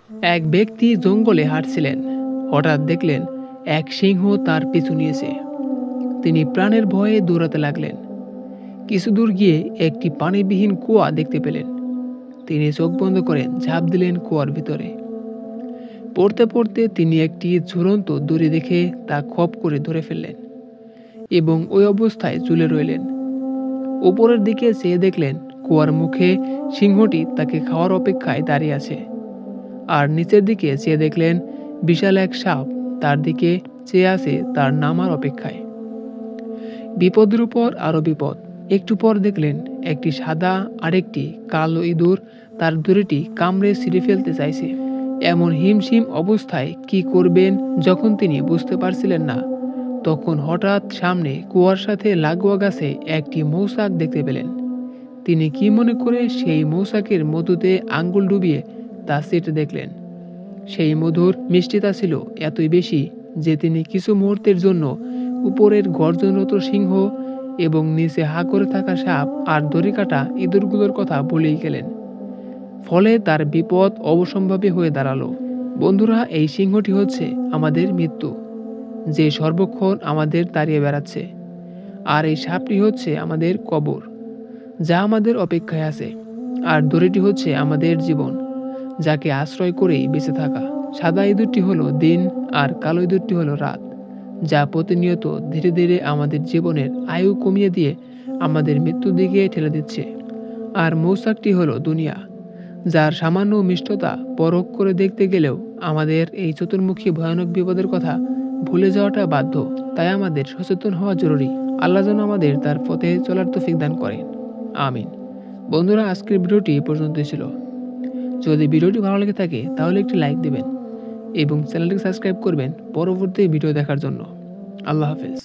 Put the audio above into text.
এক ব্যক্তি জঙ্গলে হাঁটছিলেন। হঠাৎ দেখলেন এক সিংহ তার পিছু নিয়েছে। তিনি প্রাণের ভয়ে দৌড়াতে লাগলেন। কিছু দূর গিয়ে একটি পানিবিহীন কুয়া দেখতে পেলেন। তিনি চোখ বন্ধ করে ঝাঁপ দিলেন কুয়ার ভিতরে। পড়তে পড়তে তিনি একটি ঝুলন্ত দড়ি দেখে তা খপ করে ধরে ফেললেন এবং ওই অবস্থায় ঝুলে রইলেন। উপরের দিকে চেয়ে দেখলেন কুয়ার মুখে সিংহটি তাকে খাওয়ার অপেক্ষায় দাঁড়িয়ে আছে। আর নিচের দিকে চেয়ে দেখলেন বিশাল এক সাপ তার দিকে চেয়ে আছে তার নামার অপেক্ষায়। বিপদের উপর আরো বিপদ। একটু পর দেখলেন একটি সাদা আরেকটি কালো ইঁদুর তার দড়িটি কামড়ে ছিঁড়ে ফেলতে চাইছে। এমন হিমশিম অবস্থায় কি করবেন যখন তিনি বুঝতে পারছিলেন না, তখন হঠাৎ সামনে কুয়ার সাথে লাগোয়া গাছে একটি মৌচাক দেখতে পেলেন। তিনি কি মনে করে সেই মৌচাকের মধুতে আঙ্গুল ডুবিয়ে তা চেটে দেখলেন। সেই মধুর মিষ্টিতা ছিল এতই বেশি যে তিনি কিছু মুহূর্তের জন্য উপরের গর্জনরত সিংহ এবং নিচে হা করে থাকা সাপ আর দড়ি কাটা ইঁদুরগুলোর কথা ভুলেই গেলেন। ফলে তার বিপদ অবসম্ভাবী হয়ে দাঁড়ালো। বন্ধুরা, এই সিংহটি হচ্ছে আমাদের মৃত্যু, যে সর্বক্ষণ আমাদের তাড়িয়ে বেড়াচ্ছে। আর এই সাপটি হচ্ছে আমাদের কবর, যা আমাদের অপেক্ষায় আছে। আর দড়িটি হচ্ছে আমাদের জীবন, যাকে আশ্রয় করেই বেঁচে থাকা। সাদা ইঁদুরটি হলো দিন আর কালো ইঁদুরটি হলো রাত, যা প্রতিনিয়ত ধীরে ধীরে আমাদের জীবনের আয়ু কমিয়ে দিয়ে আমাদের মৃত্যুর দিকে ঠেলে দিচ্ছে। আর মৌচাকটি হলো দুনিয়া, যার সামান্য মিষ্টতা পরখ করে দেখতে গেলেও আমাদের এই চতুর্মুখী ভয়ানক বিপদের কথা ভুলে যাওয়াটা বাধ্য। তাই আমাদের সচেতন হওয়া জরুরি। আল্লাহ যেন আমাদের তার পথে চলার তৌফিক দান করেন, আমিন। বন্ধুরা, আজকের ভিডিওটি এই পর্যন্তই ছিল। যদি ভিডিওটি ভালো লেগে থাকে তাহলে একটি লাইক দেবেন এবং চ্যানেলটিকে সাবস্ক্রাইব করবেন পরবর্তী ভিডিও দেখার জন্য। আল্লাহ হাফেজ।